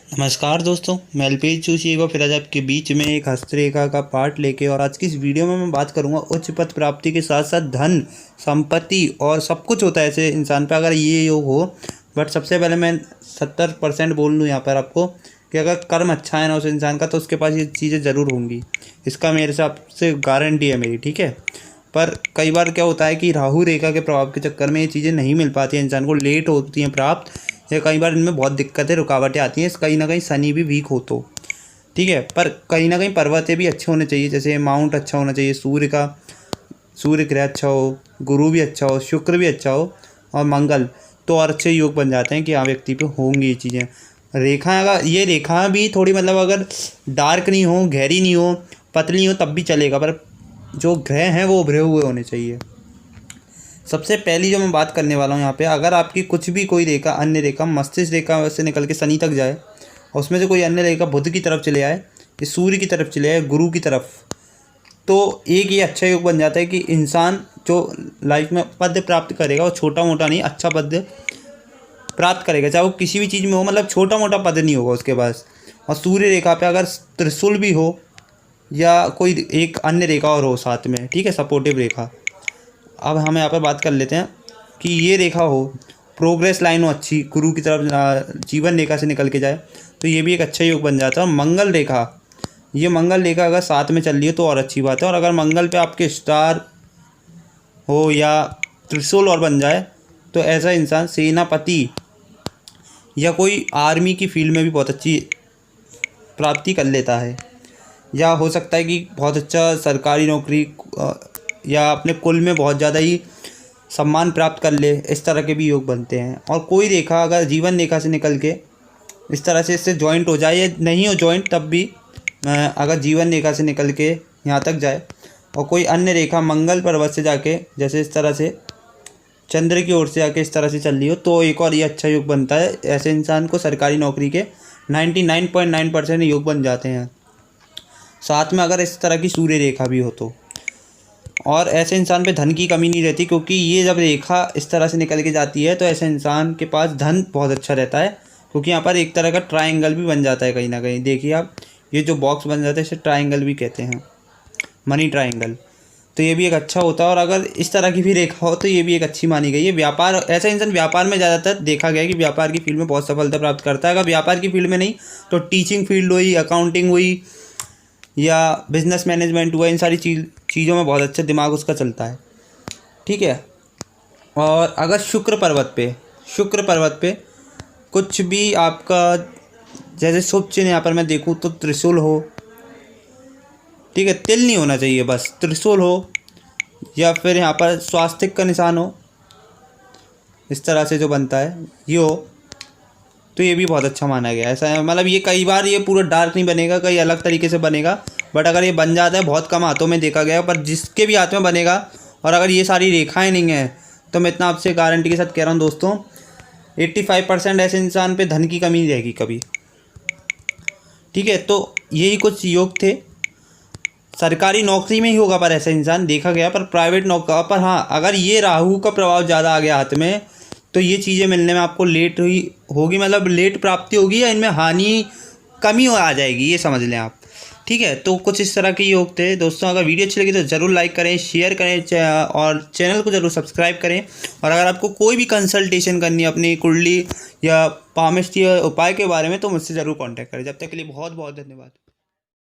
नमस्कार दोस्तों, मैं अल्पेश जोशी एक बार फिर आज आपके बीच में एक हस्तरेखा का पार्ट लेके और आज की इस वीडियो में मैं बात करूंगा उच्च पद प्राप्ति के साथ साथ धन, संपत्ति और सब कुछ होता है ऐसे इंसान पे अगर ये योग हो। बट सबसे पहले मैं 70% बोल लूँ यहाँ पर आपको कि अगर कर्म अच्छा है ना उस इंसान का तो उसके पास ये चीज़ें ज़रूर होंगी। इसका मेरे हिसाब से गारंटी है मेरी, ठीक है। पर कई बार क्या होता है कि राहु रेखा के प्रभाव के चक्कर में ये चीज़ें नहीं मिल पाती हैं इंसान को, लेट होती हैं प्राप्त, या कई बार इनमें बहुत दिक्कतें रुकावटें आती हैं। कहीं ना कहीं शनि भी वीक हो तो ठीक है, पर कहीं ना कहीं पर्वतें भी अच्छे होने चाहिए, जैसे माउंट अच्छा होना चाहिए, सूर्य ग्रह अच्छा हो, गुरु भी अच्छा हो, शुक्र भी अच्छा हो और मंगल, तो और अच्छे योग बन जाते हैं कि हाँ व्यक्ति पे होंगी ये चीज़ें। रेखा अगर ये रेखा भी थोड़ी मतलब अगर डार्क नहीं हो, गहरी नहीं हो, पतली हो तब भी चलेगा, पर जो ग्रह हैं वो उभरे हुए होने चाहिए। सबसे पहली जो मैं बात करने वाला हूँ यहाँ पे, अगर आपकी कुछ भी कोई रेखा, अन्य रेखा मस्तिष्क रेखा से निकल के शनि तक जाए और उसमें से कोई अन्य रेखा बुध की तरफ चले आए, ये सूर्य की तरफ चले आए, गुरु की तरफ, तो एक ये अच्छा योग बन जाता है कि इंसान जो लाइफ में पद प्राप्त करेगा वो छोटा मोटा नहीं, अच्छा पद प्राप्त करेगा, चाहे वो किसी भी चीज़ में हो, मतलब छोटा मोटा पद नहीं होगा उसके पास। और सूर्य रेखा पे अगर त्रिशूल भी हो या कोई एक अन्य रेखा और हो साथ में, ठीक है, सपोर्टिव रेखा। अब हम यहाँ पर बात कर लेते हैं कि ये रेखा हो, प्रोग्रेस लाइन हो अच्छी, गुरु की तरफ जीवन रेखा से निकल के जाए, तो ये भी एक अच्छा योग बन जाता है। मंगल रेखा, ये मंगल रेखा अगर साथ में चल रही है तो और अच्छी बात है। और अगर मंगल पे आपके स्टार हो या त्रिशूल और बन जाए तो ऐसा इंसान सेनापति या कोई आर्मी की फील्ड में भी बहुत अच्छी प्राप्ति कर लेता है, या हो सकता है कि बहुत अच्छा सरकारी नौकरी या अपने कुल में बहुत ज़्यादा ही सम्मान प्राप्त कर ले, इस तरह के भी योग बनते हैं। और कोई रेखा अगर जीवन रेखा से निकल के इस तरह से इससे जॉइंट हो जाए, या नहीं हो जॉइंट तब भी अगर जीवन रेखा से निकल के यहाँ तक जाए और कोई अन्य रेखा मंगल पर्वत से जाके जैसे इस तरह से चंद्र की ओर से आके इस तरह से चल रही हो, तो एक और ये अच्छा योग बनता है। ऐसे इंसान को सरकारी नौकरी के 99.9% योग बन जाते हैं, साथ में अगर इस तरह की सूर्य रेखा भी हो तो। और ऐसे इंसान पे धन की कमी नहीं रहती, क्योंकि ये जब रेखा इस तरह से निकल के जाती है तो ऐसे इंसान के पास धन बहुत अच्छा रहता है, क्योंकि यहाँ पर एक तरह का ट्रायंगल भी बन जाता है कहीं ना कहीं। देखिए आप, ये जो बॉक्स बन जाता है इसे ट्रायंगल भी कहते हैं, मनी ट्रायंगल, तो ये भी एक अच्छा होता है। और अगर इस तरह की भी रेखा हो तो ये भी एक अच्छी मानी गई है। व्यापार, ऐसा इंसान व्यापार में ज़्यादातर देखा गया है कि व्यापार की फील्ड में बहुत सफलता प्राप्त करता है। अगर व्यापार की फील्ड में नहीं तो टीचिंग फील्ड हुई, अकाउंटिंग हुई या बिजनेस मैनेजमेंट हुआ, इन सारी चीज़ों में बहुत अच्छा दिमाग उसका चलता है, ठीक है। और अगर शुक्र पर्वत पे कुछ भी आपका जैसे शुभ चिन्ह यहाँ पर मैं देखूँ तो त्रिशूल हो, ठीक है, तिल नहीं होना चाहिए, बस त्रिशूल हो, या फिर यहाँ पर स्वास्तिक का निशान हो, इस तरह से जो बनता है ये हो, तो ये भी बहुत अच्छा माना गया है। ऐसा है, मतलब ये कई बार ये पूरा डार्क नहीं बनेगा, कई अलग तरीके से बनेगा, बट अगर ये बन जाता है बहुत कम हाथों में देखा गया है, पर जिसके भी हाथ में बनेगा और अगर ये सारी रेखाएं नहीं हैं तो मैं इतना आपसे गारंटी के साथ कह रहा हूँ दोस्तों, 85% ऐसे इंसान पे धन की कमी नहीं रहेगी कभी, ठीक है। तो यही कुछ योग थे। सरकारी नौकरी में ही होगा पर ऐसा इंसान देखा गया, पर प्राइवेट नौकरी पर हाँ, अगर ये राहु का प्रभाव ज़्यादा आ गया हाथ में तो ये चीज़ें मिलने में आपको लेट होगी, मतलब लेट प्राप्ति होगी, या इनमें हानि कमी आ जाएगी, ये समझ लें आप, ठीक है। तो कुछ इस तरह के योग थे दोस्तों। अगर वीडियो अच्छी लगी तो ज़रूर लाइक करें, शेयर करें और चैनल को ज़रूर सब्सक्राइब करें। और अगर आपको कोई भी कंसल्टेशन करनी है अपनी कुंडली या पामिष्टीय उपाय के बारे में तो मुझसे ज़रूर कॉन्टैक्ट करें। जब तक के लिए बहुत बहुत धन्यवाद।